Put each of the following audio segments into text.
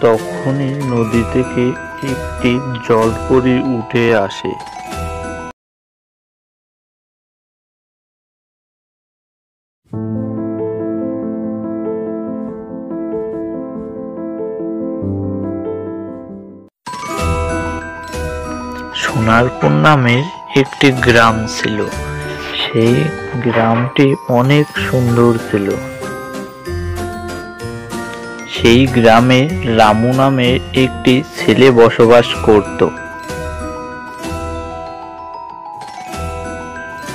তখনই নদী থেকে একটি জলপরী উঠে আসে। সোনারপুর নামের একটি গ্রাম ছিল। সেই গ্রামটি অনেক সুন্দর ছিল। সেই গ্রামে রামু নামে একটি ছেলে বসবাস করত।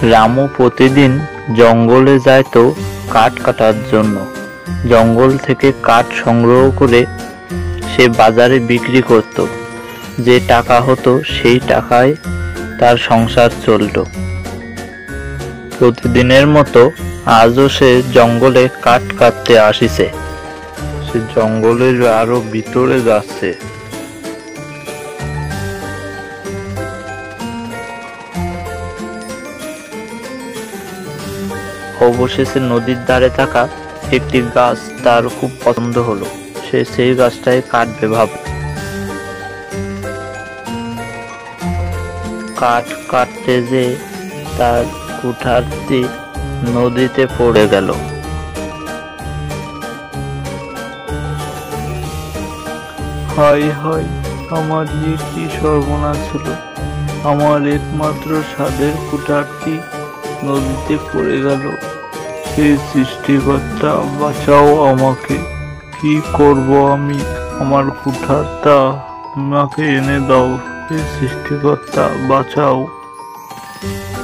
রামু প্রতিদিন জঙ্গলে যেত কাঠ কাটার জন্য। জঙ্গল থেকে কাঠ সংগ্রহ করে সে বাজারে বিক্রি করত। যে টাকা হতো সেই টাকায় তার সংসার চলত। প্রতিদিনের মতো আজও সে জঙ্গলে কাঠ কাটতে আসিছে। সে জঙ্গলের আরো ভিতরে যাচ্ছে। অবশেষে নদীর ধারে থাকা একটি গাছ তার খুব পছন্দ হলো। সে সেই গাছটায় কাটবে ভাবল। কাঠ কাটতে যে তার কুঠারটি নদীতে পড়ে গেল। হায় হায়, আমার কি সর্বনাশ হলো। আমার একমাত্র স্বাদের কুঠারটি নদীতে পড়ে গেল। হে সৃষ্টিকর্তা, বাঁচাও আমাকে। কি করব আমি? আমার কুঠারটা আমাকে এনে দাও। হে সৃষ্টিকর্তা, বাঁচাও।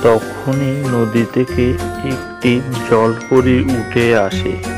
তখনই নদী থেকে একটি জলপরী উঠে আসে।